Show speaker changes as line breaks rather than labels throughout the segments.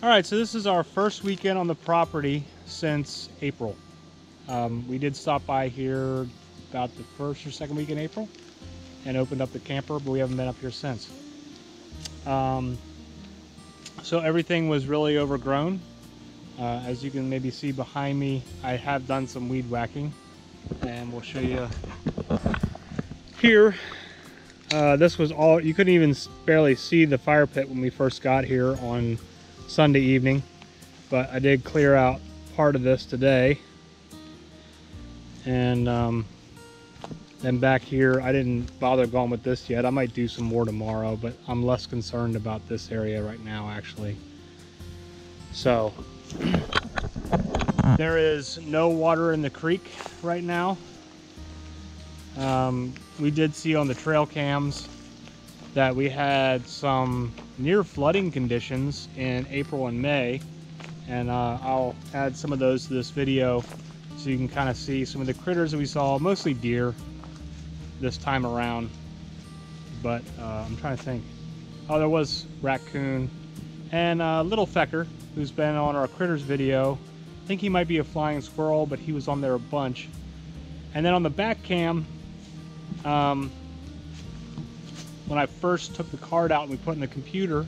All right, so this is our first weekend on the property since April. We did stop by here about the first or second week in April and opened up the camper, but we haven't been up here since. So everything was really overgrown. As you can maybe see behind me, I have done some weed whacking, and we'll show you here. This was all, you couldn't even barely see the fire pit when we first got here on Sunday evening, but I did clear out part of this today. And then back here, I didn't bother going with this yet. I might do some more tomorrow, but I'm less concerned about this area right now, actually. So there is no water in the creek right now. We did see on the trail cams that we had some near flooding conditions in April and May, and I'll add some of those to this video so you can kind of see some of the critters that we saw, mostly deer this time around. But I'm trying to think. Oh, there was raccoon and little fecker, who's been on our critters video. I think he might be a flying squirrel, but he was on there a bunch. And then on the back cam, when I first took the card out and we put it in the computer,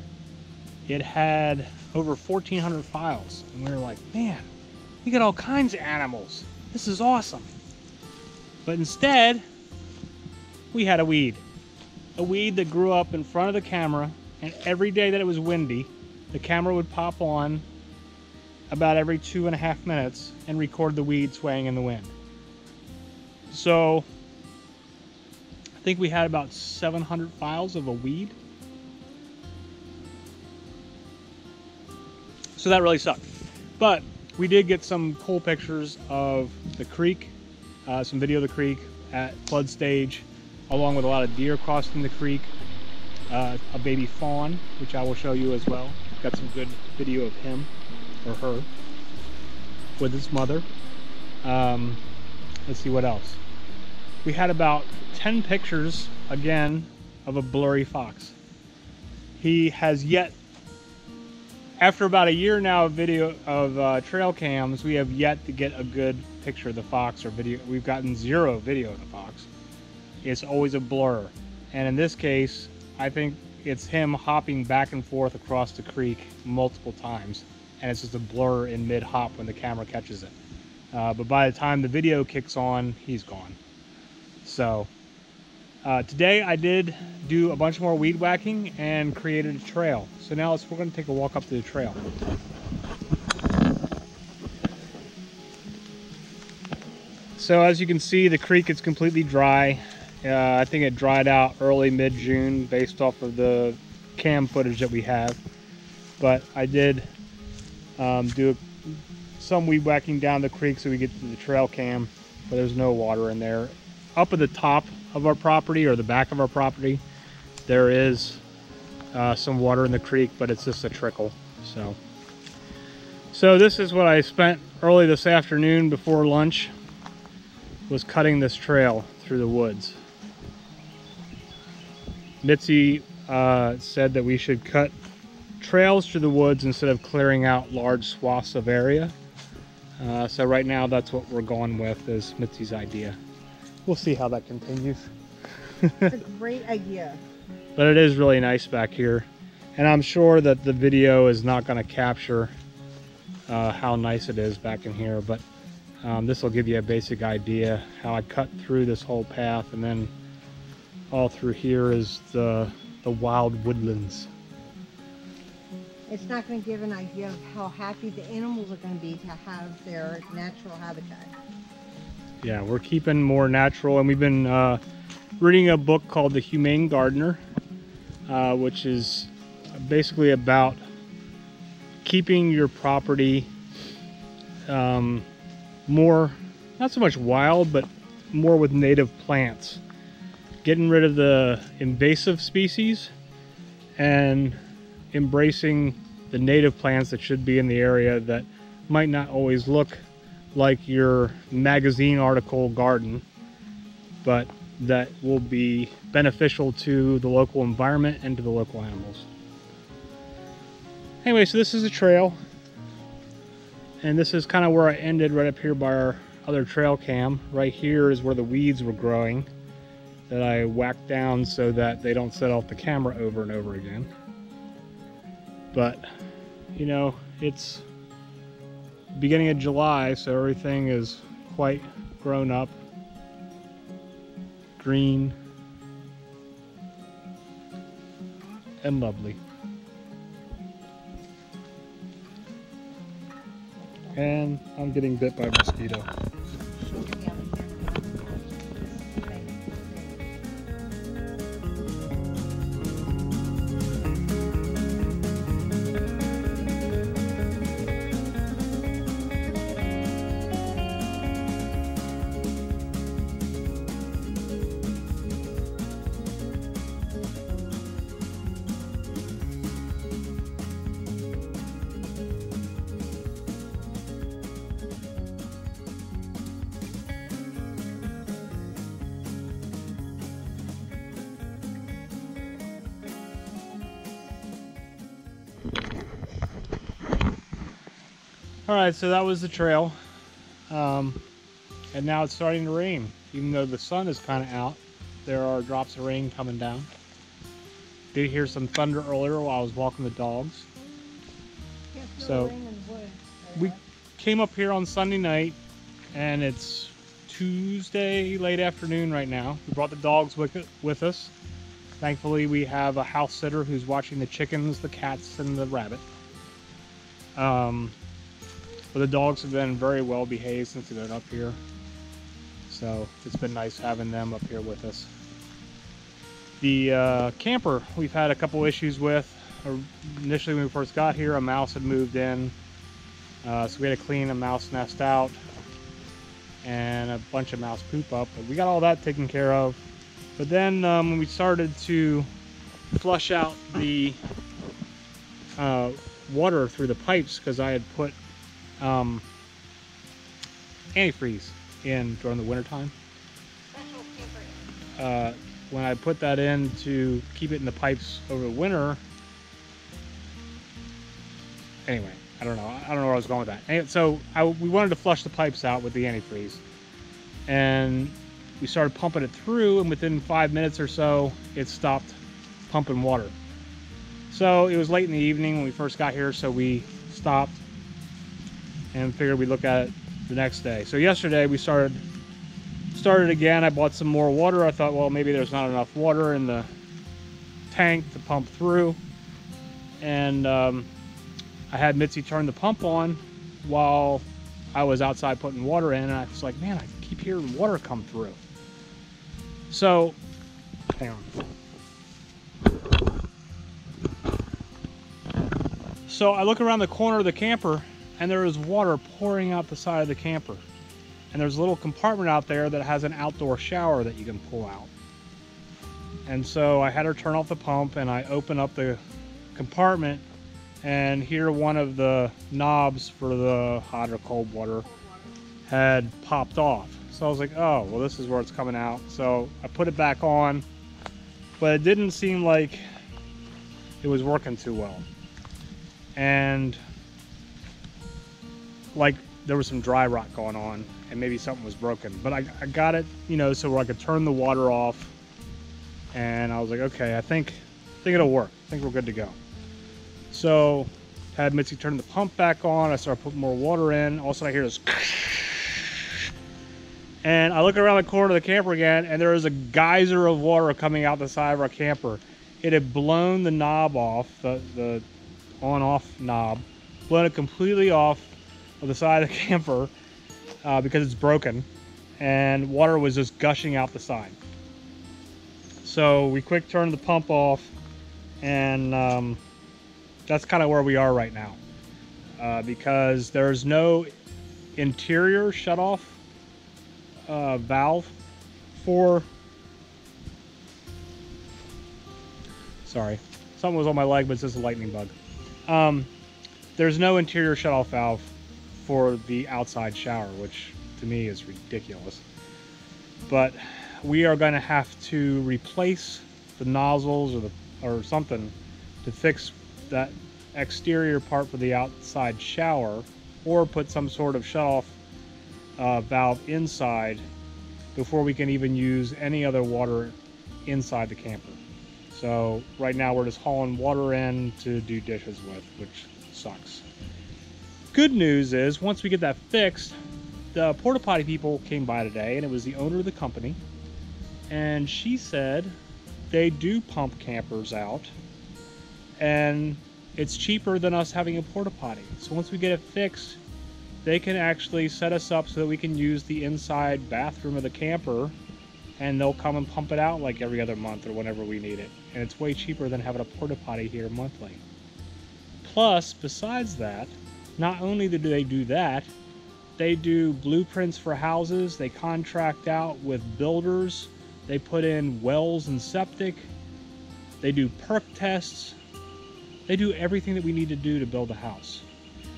it had over 1,400 files. And we were like, man, we got all kinds of animals. This is awesome. But instead, we had a weed. A weed that grew up in front of the camera, and every day that it was windy, the camera would pop on about every 2.5 minutes and record the weed swaying in the wind. So I think we had about 700 files of a weed. So that really sucked. But we did get some cool pictures of the creek, some video of the creek at flood stage, along with a lot of deer crossing the creek, a baby fawn, which I will show you as well. Got some good video of him or her with his mother. Let's see what else. We had about 10 pictures, again, of a blurry fox. He has yet, after about a year now of video of trail cams, we have yet to get a good picture of the fox or video. We've gotten 0 video of the fox. It's always a blur. And in this case, I think it's him hopping back and forth across the creek multiple times. And it's just a blur in mid-hop when the camera catches it. But by the time the video kicks on, he's gone. So today I did do a bunch more weed whacking and created a trail. So now we're going to take a walk up to the trail. So as you can see, the creek is completely dry. I think it dried out early mid-June based off of the cam footage that we have. But I did do some weed whacking down the creek so we get to the trail cam, but there's no water in there. Up at the top of our property, or the back of our property, there is some water in the creek, but it's just a trickle. So this is what I spent early this afternoon before lunch, was cutting this trail through the woods. Mitzi said that we should cut trails through the woods instead of clearing out large swaths of area. So right now that's what we're going with, is Mitzi's idea. We'll see how that continues.
It's a great idea.
But it is really nice back here. And I'm sure that the video is not going to capture how nice it is back in here. But this will give you a basic idea how I cut through this whole path. And then all through here is the wild woodlands.
It's not going to give an idea of how happy the animals are going to be to have their natural habitat.
Yeah, we're keeping more natural, and we've been reading a book called The Humane Gardener, which is basically about keeping your property more, not so much wild, but more with native plants. Getting rid of the invasive species and embracing the native plants that should be in the area that might not always look like your magazine article garden, but that will be beneficial to the local environment and to the local animals. Anyway, so this is a trail, and this is kind of where I ended, right up here by our other trail cam. Right here is where the weeds were growing that I whacked down so that they don't set off the camera over and over again. But, you know, it's beginning of July, so everything is quite grown up, green, and lovely. And I'm getting bit by a mosquito. Alright, so that was the trail, and now it's starting to rain. Even though the sun is kind of out, there are drops of rain coming down. Did hear some thunder earlier while I was walking the dogs. So we came up here on Sunday night, and it's Tuesday late afternoon right now. We brought the dogs with us. Thankfully, we have a house sitter who's watching the chickens, the cats, and the rabbit. But the dogs have been very well behaved since they've been up here. So it's been nice having them up here with us. The camper we've had a couple issues with. Initially when we first got here, a mouse had moved in. So we had to clean a mouse nest out and a bunch of mouse poop up. But we got all that taken care of. But then when we started to flush out the water through the pipes, because I had put antifreeze in during the winter time. When I put that in to keep it in the pipes over the winter, anyway, I don't know where I was going with that. Anyway, so we wanted to flush the pipes out with the antifreeze, and we started pumping it through, and within 5 minutes or so, it stopped pumping water. So it was late in the evening when we first got here, so we stopped and figured we'd look at it the next day. So yesterday we started again. I bought some more water. I thought, well, maybe there's not enough water in the tank to pump through. And I had Mitzi turn the pump on while I was outside putting water in, and I was like, man, I keep hearing water come through. So, hang on. So I look around the corner of the camper, and there is water pouring out the side of the camper. And there's a little compartment out there that has an outdoor shower that you can pull out. And so I had her turn off the pump, and I open up the compartment, and here one of the knobs for the hot or cold water had popped off. So I was like, oh, well, this is where it's coming out. So I put it back on, but it didn't seem like it was working too well. And like there was some dry rot going on, and maybe something was broken. But I got it, you know, so where I could turn the water off, and I was like, okay, I think it'll work. I think we're good to go. So had Mitzi turn the pump back on. I started putting more water in. All of a sudden I hear this, and I look around the corner of the camper again, and there is a geyser of water coming out the side of our camper. It had blown the knob off, the on-off knob, blown it completely off of the side of the camper because it's broken, and water was just gushing out the side. So we quick turned the pump off, and that's kind of where we are right now, because there's no interior shutoff valve for, sorry, something was on my leg, but it's just a lightning bug. There's no interior shutoff valve for the outside shower, which to me is ridiculous. But we are going to have to replace the nozzles or something to fix that exterior part for the outside shower, or put some sort of shutoff valve inside before we can even use any other water inside the camper. So right now we're just hauling water in to do dishes with, which sucks. Good news is, once we get that fixed, the porta potty people came by today, and it was the owner of the company, and she said they do pump campers out, and it's cheaper than us having a porta potty. So once we get it fixed, they can actually set us up so that we can use the inside bathroom of the camper, and they'll come and pump it out like every other month or whenever we need it. And it's way cheaper than having a porta potty here monthly. Plus, besides that, not only do they do that, they do blueprints for houses, they contract out with builders, they put in wells and septic, they do perk tests, they do everything that we need to do to build a house.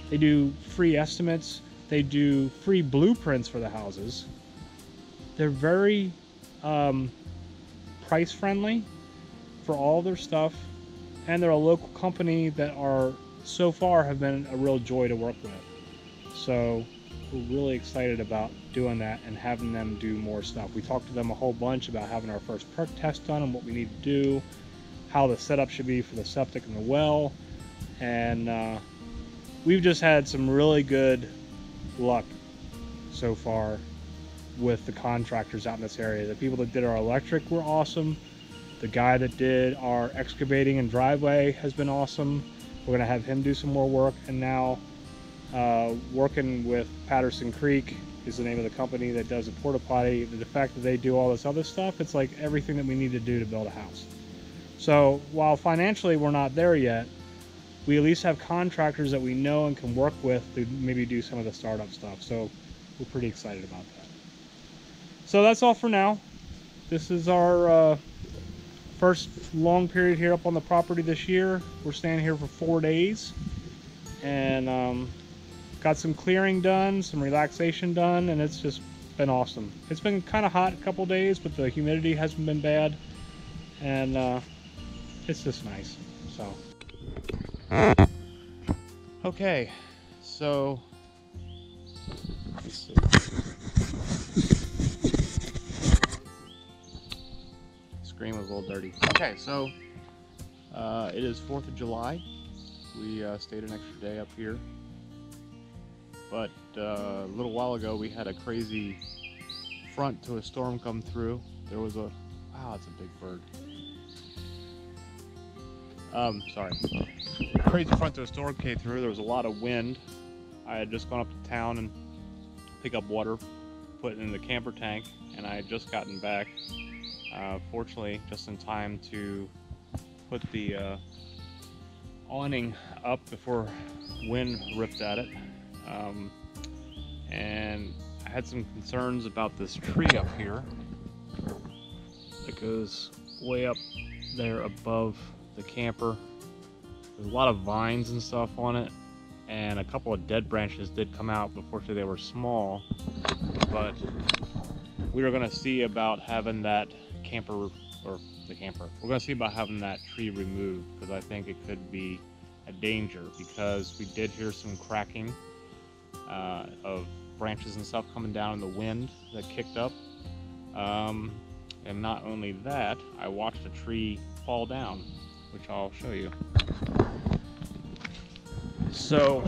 They do free estimates, they do free blueprints for the houses. They're very price friendly for all their stuff, and they're a local company that are so far have been a real joy to work with. So we're really excited about doing that and having them do more stuff. We talked to them a whole bunch about having our first perk test done and what we need to do, how the setup should be for the septic and the well, and we've just had some really good luck so far with the contractors out in this area. The people that did our electric were awesome. The guy that did our excavating and driveway has been awesome. We're gonna have him do some more work, and now working with Patterson Creek is the name of the company that does a porta potty. The fact that they do all this other stuff, it's like everything that we need to do to build a house. So while financially we're not there yet, we at least have contractors that we know and can work with to maybe do some of the startup stuff. So we're pretty excited about that. So that's all for now. This is our first long period here up on the property this year. We're staying here for 4 days, and got some clearing done, some relaxation done, and it's just been awesome. It's been kind of hot a couple days, but the humidity hasn't been bad, and it's just nice. So okay, so let's see. Screen was a little dirty. Okay, so it is 4th of July. We stayed an extra day up here, but a little while ago we had a crazy front to a storm come through. There was a, wow, it's a big bird. Sorry. Crazy front to a storm came through. There was a lot of wind. I had just gone up to town and pick up water, put it in the camper tank, and I had just gotten back. Fortunately, just in time to put the awning up before wind ripped at it. And I had some concerns about this tree up here that goes way up there above the camper. There's a lot of vines and stuff on it, and a couple of dead branches did come out. Unfortunately, they were small, but we were going to see about having that camper, or the camper, we're going to see about having that tree removed, because I think it could be a danger, because we did hear some cracking of branches and stuff coming down in the wind that kicked up. And not only that, I watched a tree fall down, which I'll show you. So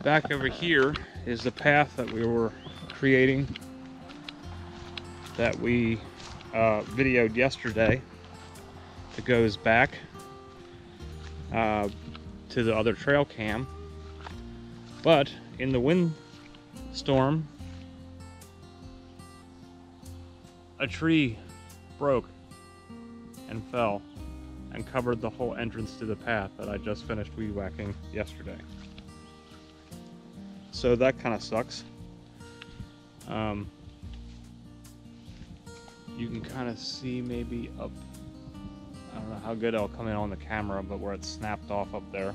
back over here is the path that we were creating, that we videoed yesterday, that goes back to the other trail cam. But in the windstorm, a tree broke and fell and covered the whole entrance to the path that I just finished weed whacking yesterday. So that kind of sucks. You can kind of see maybe up, I don't know how good it'll come in on the camera, but where it snapped off up there.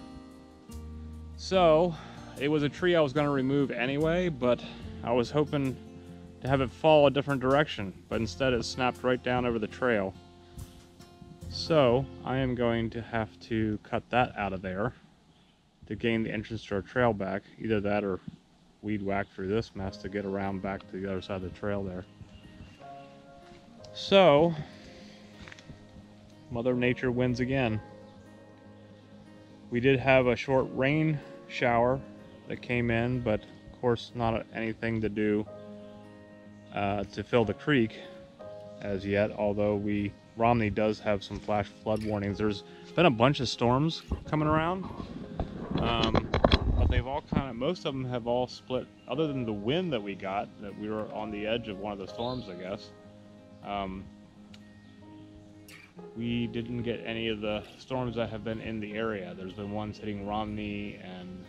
So it was a tree I was going to remove anyway, but I was hoping to have it fall a different direction, but instead it snapped right down over the trail. So I am going to have to cut that out of there to gain the entrance to our trail back. Either that or weed whack through this mess to get around back to the other side of the trail there. So Mother Nature wins again. We did have a short rain shower that came in, but of course not anything to do to fill the creek as yet, although Romney does have some flash flood warnings. There's been a bunch of storms coming around, but they've all most of them have all split, other than the wind that we got, that we were on the edge of one of the storms, I guess. We didn't get any of the storms that have been in the area. There's been ones hitting Romney and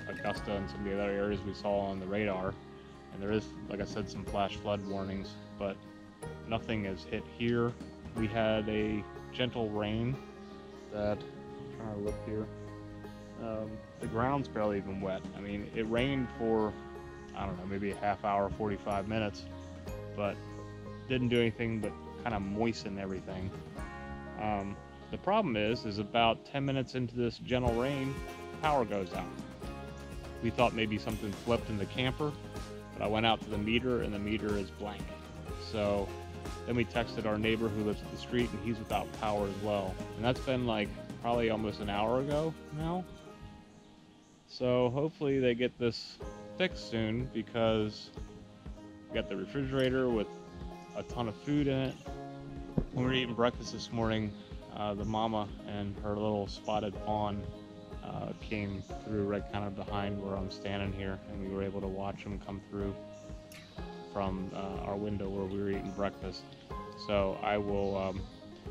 Augusta and some of the other areas we saw on the radar. And there is, like I said, some flash flood warnings, but nothing has hit here. We had a gentle rain that, I'm trying to look here, the ground's barely even wet. I mean, it rained for, I don't know, maybe a half hour, 45 minutes, but didn't do anything but kind of moisten everything. The problem is about 10 minutes into this gentle rain, power goes out. We thought maybe something flipped in the camper, but I went out to the meter and the meter is blank. So then we texted our neighbor who lives at the street, and he's without power as well. And that's been like probably almost an hour ago now. So hopefully they get this fixed soon, because we got the refrigerator with a ton of food in it. When we were eating breakfast this morning, the mama and her little spotted fawn came through right kind of behind where I'm standing here, and we were able to watch them come through from our window where we were eating breakfast. So I will,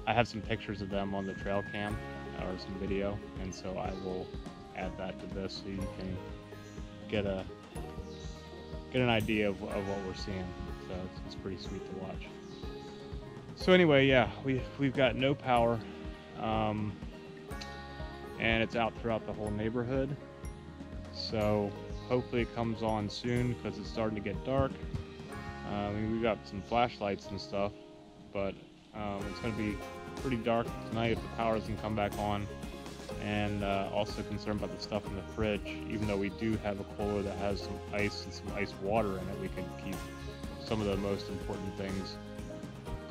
I have some pictures of them on the trail cam, or some video, and so I will add that to this so you can get an idea of what we're seeing. So it's pretty sweet to watch. So anyway, yeah, we've got no power, and it's out throughout the whole neighborhood. So hopefully it comes on soon, because it's starting to get dark. I mean, we've got some flashlights and stuff, but it's going to be pretty dark tonight if the power doesn't come back on. And also concerned about the stuff in the fridge. Even though we do have a cooler that has some ice and some ice water in it, we can keep some of the most important things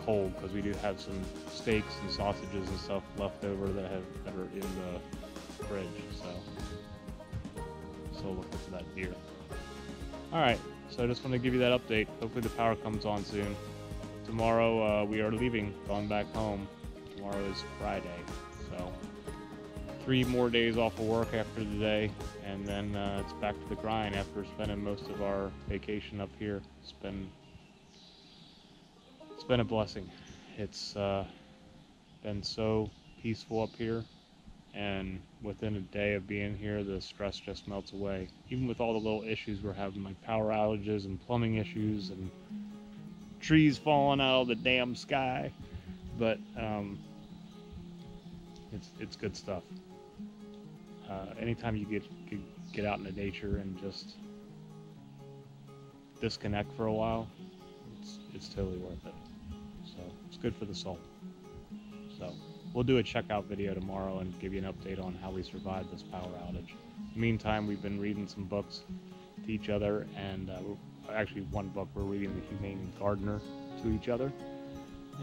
cold, because we do have some steaks and sausages and stuff left over that are in the fridge. So looking for that deer. Alright, so I just want to give you that update. Hopefully the power comes on soon. Tomorrow we are leaving, going back home. Tomorrow is Friday, so 3 more days off of work after today, and then it's back to the grind after spending most of our vacation up here. It's been a blessing. It's been so peaceful up here, and within a day of being here, the stress just melts away. Even with all the little issues we're having, like power outages and plumbing issues and trees falling out of the damn sky, but it's good stuff. Anytime you get out into nature and just disconnect for a while, it's totally worth it. So it's good for the soul. So we'll do a checkout video tomorrow and give you an update on how we survived this power outage. In the meantime, we've been reading some books to each other, and actually one book we're reading, The Humane Gardener, to each other,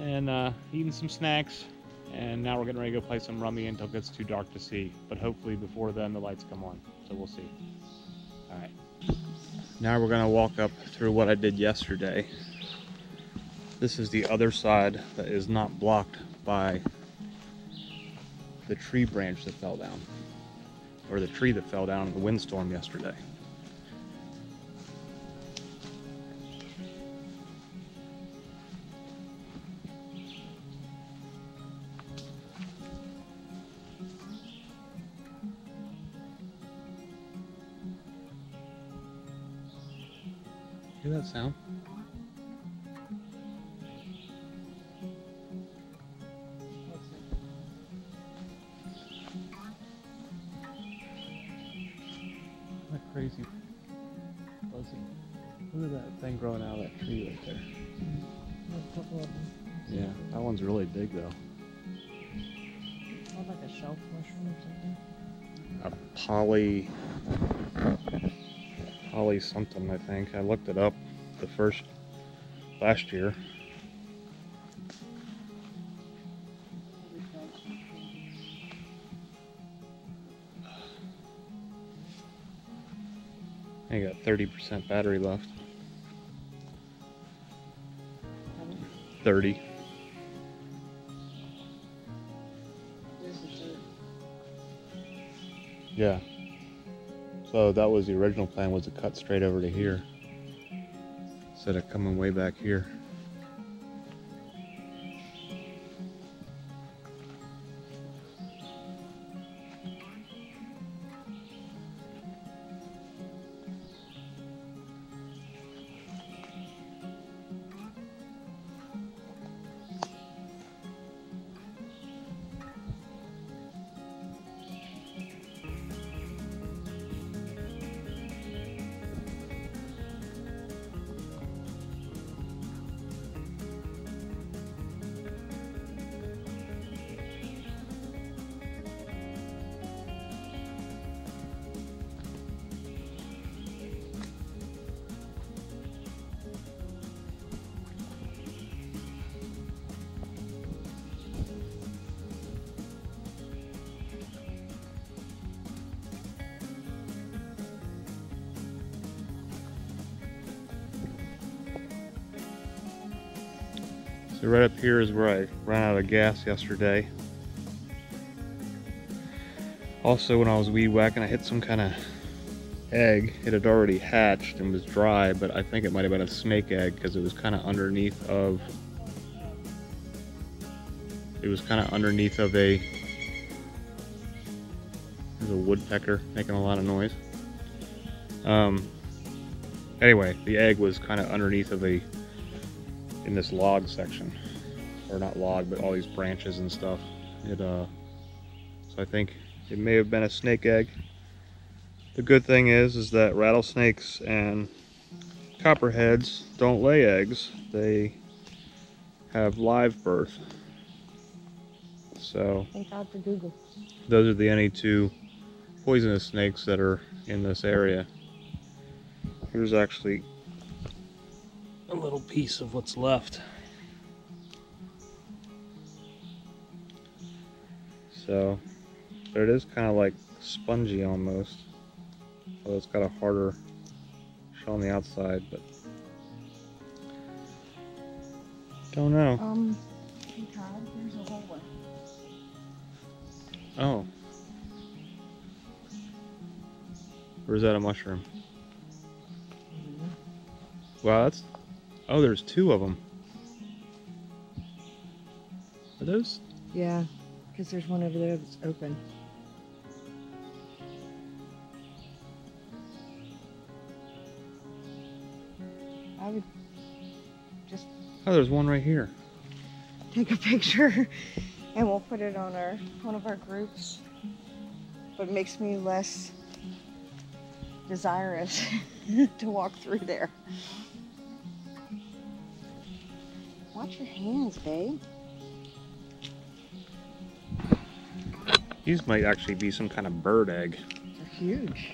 and eating some snacks. And now we're getting ready to go play some rummy until it gets too dark to see. But hopefully before then the lights come on. So we'll see. Alright. Now we're going to walk up through what I did yesterday. This is the other side that is not blocked by the tree branch that fell down. Or the tree that fell down in the windstorm yesterday. Hear that sound? That crazy buzzing. Look at that thing growing out of that tree right there.
A couple of them.
Yeah, that one's really big though.
called like a shelf mushroom or something?
A poly something, I think. I looked it up last year. I got 30% battery left. 30. Yeah. So that was the original plan, was to cut straight over to here instead of coming way back here. So right up here is where I ran out of gas yesterday. Also, when I was weed whacking, I hit some kind of egg. It had already hatched and was dry, but I think it might have been a snake egg because it was kind of underneath of a there's a woodpecker making a lot of noise. Anyway, the egg was kind of underneath of in this log section, or not log, but all these branches and stuff. So I think it may have been a snake egg. The good thing is that rattlesnakes and copperheads don't lay eggs. They have live birth. So
Thank God for Google.
those are the only two poisonous snakes that are in this area. Here's actually a little piece of what's left. So, but it is kind of like spongy almost. So it's got a harder shell on the outside, but don't know.
Hey Todd, there's a whole one.
Oh. Or is that a mushroom? Wow, that's... Oh, there's two of them. Are those?
Yeah, because there's one over there that's open. I would just
Oh, there's one right here.
take a picture and we'll put it on one of our groups. But it makes me less desirous to walk through there. Watch your hands, babe.
These might actually be some kind of bird egg.
They're huge.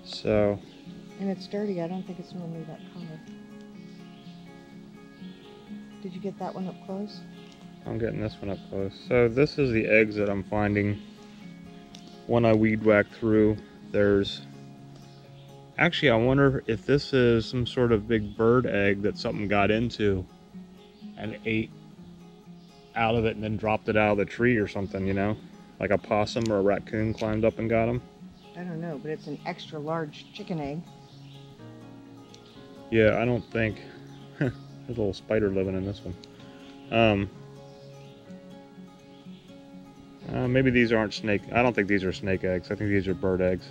So,
And it's dirty. I don't think it's normally that color. Did you get that one up close?
I'm getting this one up close. So this is the eggs that I'm finding when I weed whack through. There's... Actually, I wonder if this is some sort of big bird egg that something got into and ate out of it and then dropped it out of the tree or something, you know? Like a possum or a raccoon climbed up and got them.
I don't know, but it's an extra large chicken egg.
Yeah, I don't think... There's a little spider living in this one. Maybe these aren't snake... I don't think these are snake eggs. I think these are bird eggs.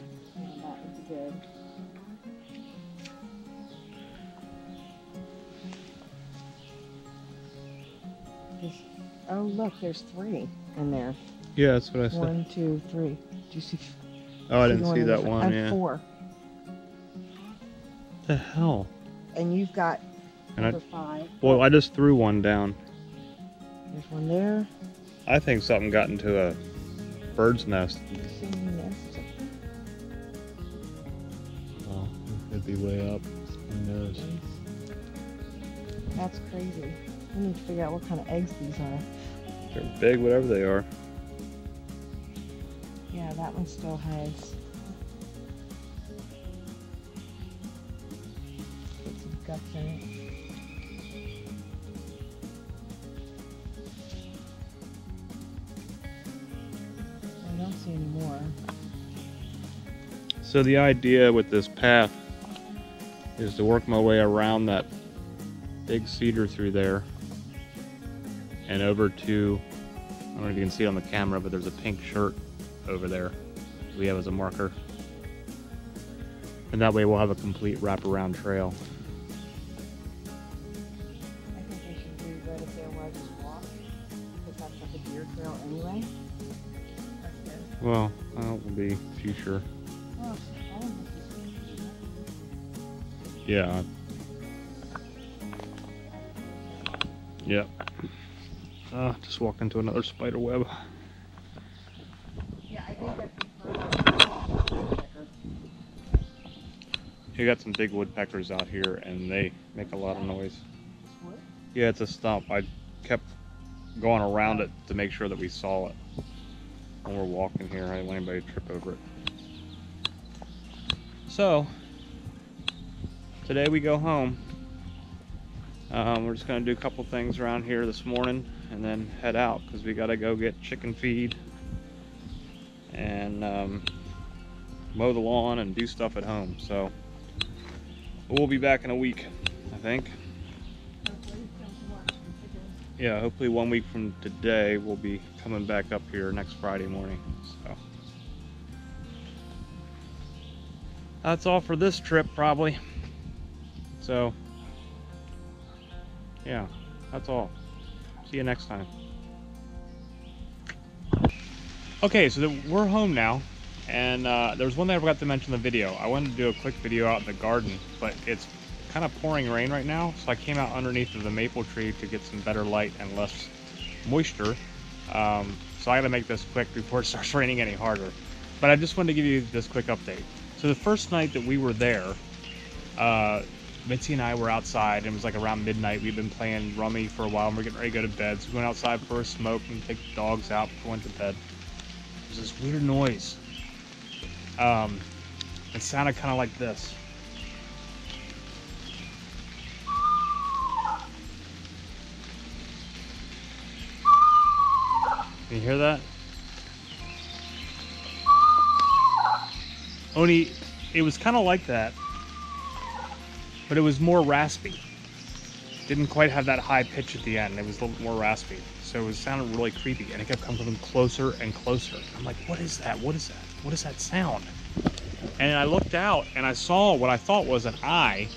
Oh, look, there's 3 in there.
Yeah, that's what I said.
1, 2, 3. Do you see?
Oh, I didn't see that one, yeah.
4.
What the hell?
And you've got number 5.
Well, I just threw one down.
There's one there.
I think something got into a bird's nest. Oh, it could be way up. Who knows?
That's crazy. We need to figure out what kind of eggs these are.
They're big, whatever they are.
Yeah, that one still has. Get some guts in it. I don't see any more.
So the idea with this path is to work my way around that big cedar through there and over to, I don't know if you can see it on the camera, but there's a pink shirt over there we have as a marker. And that way we'll have a complete wraparound trail.
I think we should do right up there where I just walked, because that's like a deer trail anyway.
Well, I don't be too sure.
Oh,
Yeah. Yep. Just walked into another spider web.
yeah, I think that's
You got some big woodpeckers out here and they make a lot of noise.
what?
Yeah, it's a stump. I kept going around it to make sure that we saw it when we're walking here. I didn't want anybody to trip over it. So, today we go home. We're just going to do a couple things around here this morning and then head out because we got to go get chicken feed and mow the lawn and do stuff at home. So, we'll be back in a week, I think. Yeah, hopefully 1 week from today we'll be coming back up here next Friday morning. So that's all for this trip probably. So yeah, that's all. See you next time. Okay, so we're home now. And there was one thing I forgot to mention in the video. I wanted to do a quick video out in the garden, but it's kind of pouring rain right now. So I came out underneath of the maple tree to get some better light and less moisture. So I gotta make this quick before it starts raining any harder. But I just wanted to give you this quick update. So the first night that we were there, Mitzi and I were outside, and it was like around midnight. We'd been playing rummy for a while, and we're getting ready to go to bed. So we went outside for a smoke and take the dogs out before we went to bed. There's this weird noise. It sounded kind of like this. Can you hear that? Only it was kind of like that, but it was more raspy. Didn't quite have that high pitch at the end. It was a little bit more raspy. So it was sounding really creepy, and it kept coming closer and closer. I'm like, what is that? What is that? What is that sound? And I looked out and I saw what I thought was an eye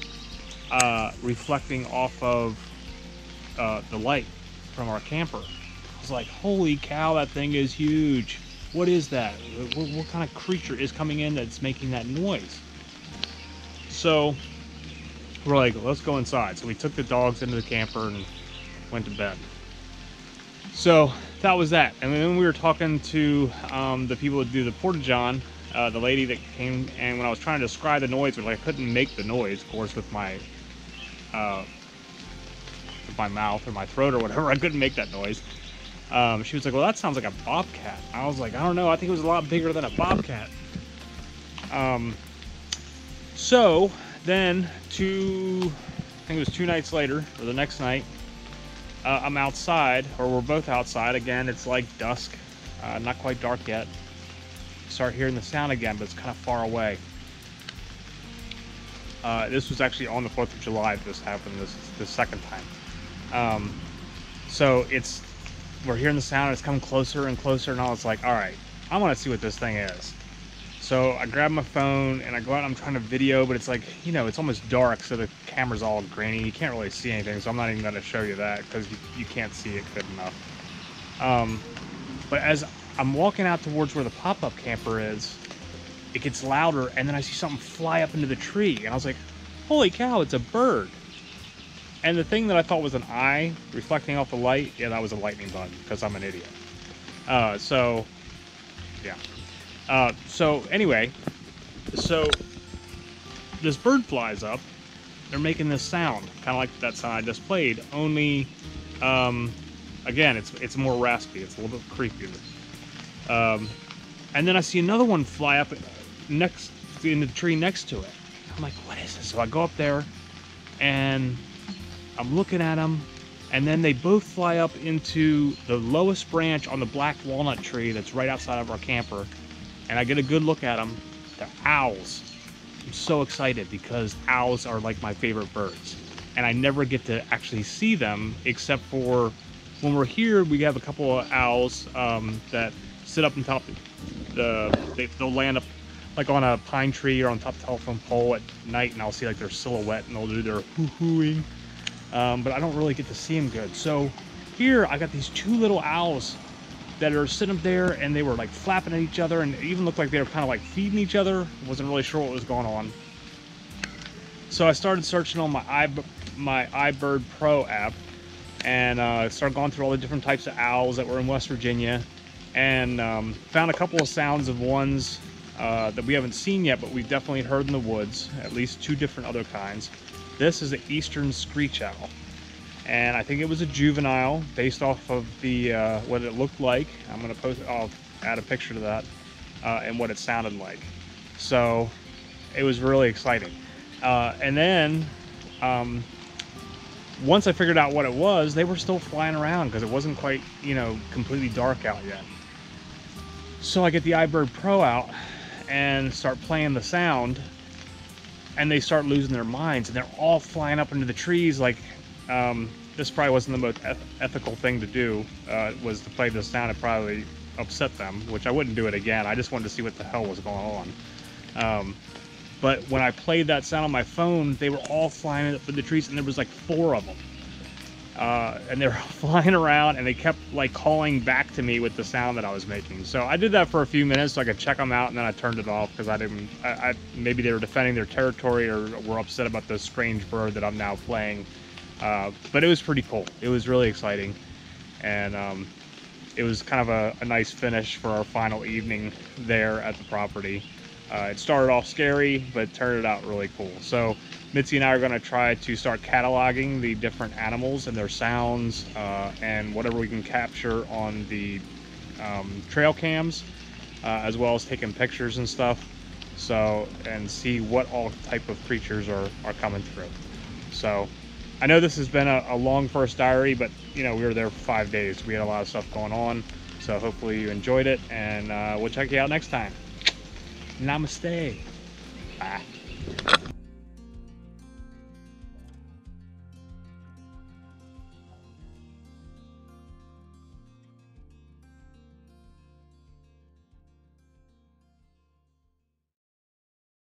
reflecting off of the light from our camper. I was like, holy cow, that thing is huge. What is that? What kind of creature is coming in that's making that noise? So we're like, let's go inside. So we took the dogs into the camper and went to bed. So that was that. And then we were talking to the people that do the porta-john. The lady that came, and when I was trying to describe the noise, I couldn't make the noise, of course, with my mouth or my throat or whatever. I couldn't make that noise. She was like, well, that sounds like a bobcat. I was like, I don't know. I think it was a lot bigger than a bobcat. So then I think it was 2 nights later, or the next night, I'm outside, or we're both outside. Again, it's like dusk, not quite dark yet. Start hearing the sound again, but it's kind of far away. This was actually on the 4th of July that this happened, this second time. So we're hearing the sound, it's coming closer and closer, and I was like, all right, I want to see what this thing is. So I grab my phone and I go out and I'm trying to video, but it's like, you know, it's almost dark, so the camera's all grainy. You can't really see anything, so I'm not even going to show you that because you can't see it good enough. But as I'm walking out towards where the pop-up camper is, it gets louder, and then I see something fly up into the tree, and I was like, holy cow, it's a bird. And the thing that I thought was an eye reflecting off the light, yeah, that was a lightning bug, because I'm an idiot. So, yeah. So anyway, so this bird flies up. They're making this sound, kind of like that sound I just played, only, again, it's more raspy. It's a little bit creepier. And then I see another one fly up next in the tree next to it. I'm like, what is this? So I go up there, and I'm looking at them, and then they both fly up into the lowest branch on the black walnut tree that's right outside of our camper, and I get a good look at them. They're owls. I'm so excited because owls are like my favorite birds, and I never get to actually see them except for when we're here. We have a couple of owls that sit up on top of they'll land up like on a pine tree or on top of a telephone pole at night, and I'll see like their silhouette, and they'll do their hoo-hooing. But I don't really get to see them good. So here I got these two little owls that are sitting up there, and they were like flapping at each other, and it even looked like they were kind of like feeding each other. Wasn't really sure what was going on. So I started searching on my iBird Pro app, and started going through all the different types of owls that were in West Virginia, and found a couple of sounds of ones that we haven't seen yet, but we've definitely heard in the woods, at least two different other kinds. This is the eastern screech owl, and I think it was a juvenile based off of the what it looked like. I'll add a picture to that, and what it sounded like. So it was really exciting. And then once I figured out what it was, they were still flying around because it wasn't quite, completely dark out yet. So I get the iBird Pro out and start playing the sound, and they start losing their minds, and they're all flying up into the trees. Like, this probably wasn't the most ethical thing to do, was to play this sound. It probably upset them, which I wouldn't do it again. I just wanted to see what the hell was going on. But when I played that sound on my phone, they were all flying up in the trees, and there was like 4 of them. And they were flying around, and they kept like calling back to me with the sound that I was making. So I did that for a few minutes so I could check them out, and then I turned it off because maybe they were defending their territory or were upset about this strange bird that I'm now playing. But it was pretty cool. It was really exciting, and it was kind of a nice finish for our final evening there at the property. It started off scary, but it turned out really cool. So Mitzi and I are going to try to start cataloging the different animals and their sounds, and whatever we can capture on the trail cams, as well as taking pictures and stuff. So, and see what all type of creatures are coming through. So I know this has been a long first diary, but we were there for 5 days. We had a lot of stuff going on. So hopefully you enjoyed it, and we'll check you out next time. Namaste. Bye.